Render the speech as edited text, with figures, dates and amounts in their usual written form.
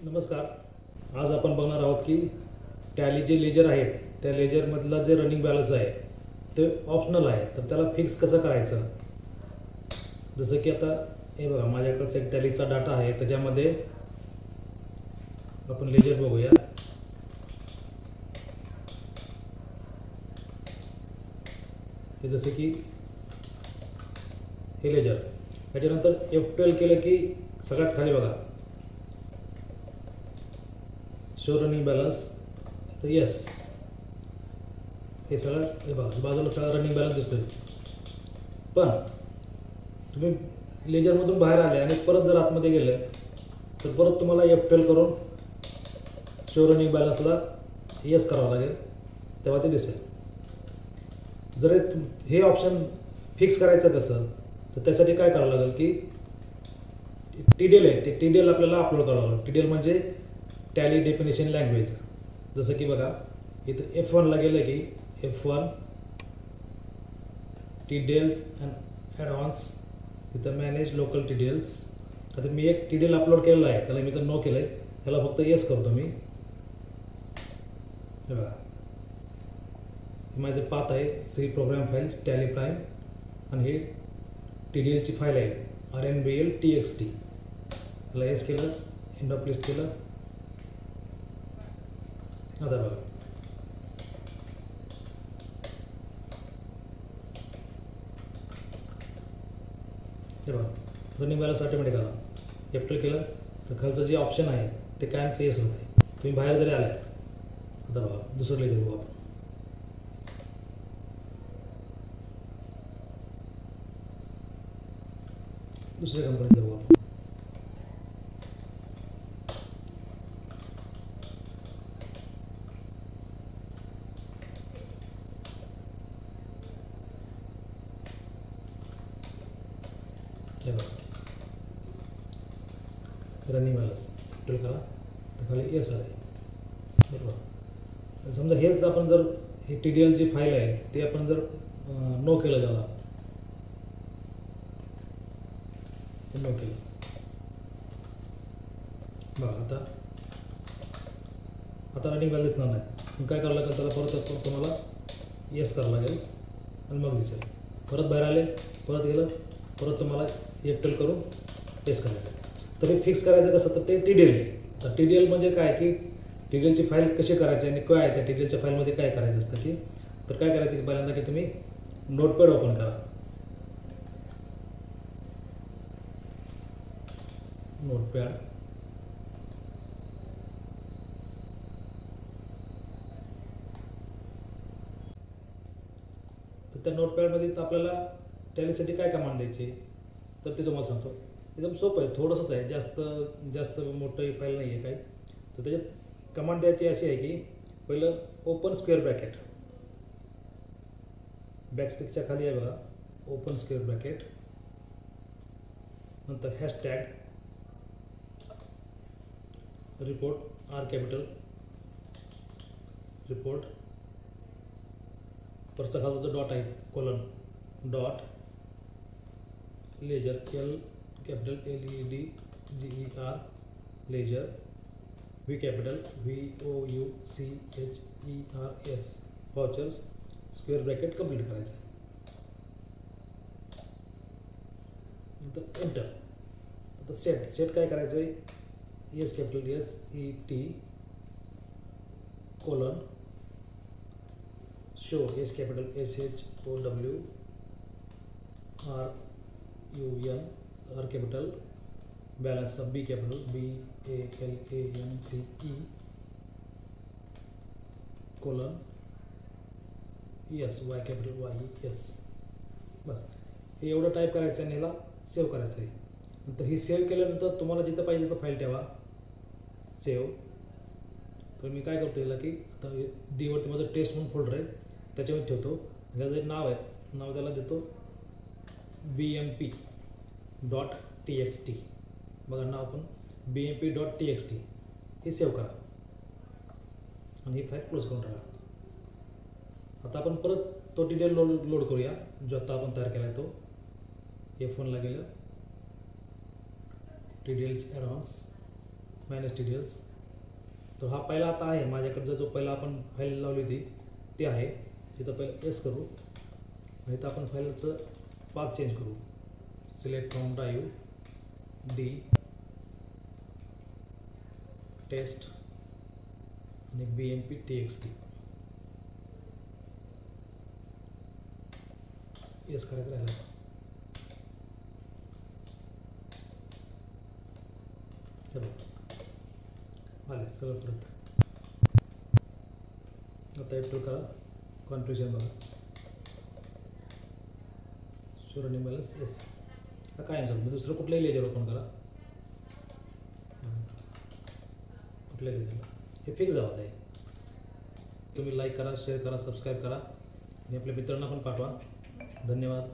नमस्कार. आज आपण बघणार आहोत की टॅली जे लेजर आहे त्या लेजरमधला जे रनिंग बॅलन्स आहे ते ऑप्शनल आहे, तर त्याला फिक्स कसं करायचं. जसं की आता हे बघा, माझ्याकडचा एक टॅलीचा डाटा आहे, त्याच्यामध्ये आपण लेजर बघूया. हे जसे की हे लेजर, त्याच्यानंतर F12 केलं की सगळ्यात खाली बघा शो रनिंग बॅलन्स, तर येस हे सगळं हे बघा बाजूला सगळा रनिंग बॅलन्स दिसतोय. पण तुम्ही लेजरमधून बाहेर आले आणि परत जर आतमध्ये गेले तर परत तुम्हाला F12 करून शो रनिंग बॅलन्सला येस करावं लागेल, तेव्हा ते दिसेल. जर हे ऑप्शन फिक्स करायचं कसं, तर त्यासाठी काय करावं लागेल की TDL आहे ते TDL आपल्याला अपलोड करावं लागेल. TDL म्हणजे टॅली डेफिनेशन लँग्वेज. जसं की बघा इथं F1ला गेलं की F1 TDLs अँड ॲडव्हान्स, इथं मॅनेज लोकल TDLs. आता मी एक TDL अपलोड केलेला आहे, त्याला मी तर नो केलं आहे, त्याला फक्त येस करतो मी. हे बघा माझे पाथ आहे C program files tally prime, आणि हे TDLची फाईल आहे RNBL TXT. त्याला येस केलं, एंड ऑफ लिस्ट केलं. आता बघा हे बघा रनिंग बॅलन्स ऑटोमॅटिक आला. F12 केलं तर खालचं जे ऑप्शन आहे ते कायमचं येस होत आहे. तुम्ही बाहेर जरी आलाय. आता बघा दुसरं लेजर बघू आपण. दुसऱ्या कंपनीत बघू आपण. हे बघा रनिंग बॅलन्स F12 करा तर खाली येस आहे, बरोबर. समजा हेच आपण जर ही TDL जी फाईल आहे ते आपण जर नो केलं, त्याला नो केलं बघा, आता रनिंग बॅलन्स दिसणार नाही. मग काय करावं लागेल, त्याला परत तुम्हाला येस करावं लागेल आणि मग दिसेल. परत बाहेर आले, परत गेलं, परत तुम्हाला F12 करून येस करायचं. तर हे फिक्स करायचं कसं, तर ते TDL आहे. तर TDL म्हणजे काय की TDLची फाईल कशी करायची आणि काय त्या TDLच्या फाईलमध्ये काय करायचं असतं की, तर काय करायचं की पहिल्यांदा की तुम्ही नोटपॅड ओपन करा. नोटपॅड, तर त्या नोटपॅडमध्ये आपल्याला टॅलीसाठी काय कमांड द्यायची तर ते तुम्हाला सांगतो. एकदम सोपं आहे, थोडंसंच आहे, जास्त मोठं फाईल नाही आहे काही. तर त्याच्यात कमांड द्यायची अशी आहे की पहिलं ओपन स्क्वेअर ब्रॅकेट, बॅकस्पेसच्या खाली आहे बघा ओपन स्क्वेअर ब्रॅकेट, नंतर hashtag report R capital report, वरचा खालचा जो डॉट आहे colon dot, ledger L capital LEDGER ledger, V capital VOUCHERS vouchers, square bracket complete करायचं. नंतर एंटर. आता सेट काय करायचं आहे, S capital SET colon show, S capital SHOW RUN capital balance, B capital BALANCE colon Y capital YES. बस हे एवढं type करायचं आणि याला सेव्ह करायचं आहे. नंतर ही सेव्ह केल्यानंतर तुम्हाला जिथं पाहिजे तिथं फाईल ठेवा, सेव्ह. तर मी काय करतो याला की आता Dवरती माझं टेस्ट म्हणून फोल्डर आहे त्याच्यामध्ये ठेवतो. त्याचं एक नाव आहे, नाव त्याला देतो BMP.txt. बघा नाव पण BMP.txt. हे सेव्ह करा आणि ही फाईल क्लोज करून टाका. आता आपण परत तो TDL लोड करूया जो आता आपण तयार केला आहे तो. F1ला गेलं, TDLs ॲडव्हान्स, मॅनेज डिटेल्स. तर हा पहिला आता आहे माझ्याकडचा जो पहिला आपण फाईल लावली होती ते आहे. तिथं पहिलं एस करू आणि इथं आपण फाईलचं पाथ चेंज करू. Select from drive D test आणि BMP.txt एस करायचं राहिलं. आले सगळं परत. आता एंटर करा. कॉन्फ्युजन बघा. Show running balance S. आता काय आमचं दुसरं कुठल्याही लेजर ओपन करा. कुठल्या लेजरला हे फिक्स झालं आहे. तुम्ही लाईक करा, शेअर करा, सबस्क्राईब करा आणि आपल्या मित्रांना पण पाठवा. धन्यवाद.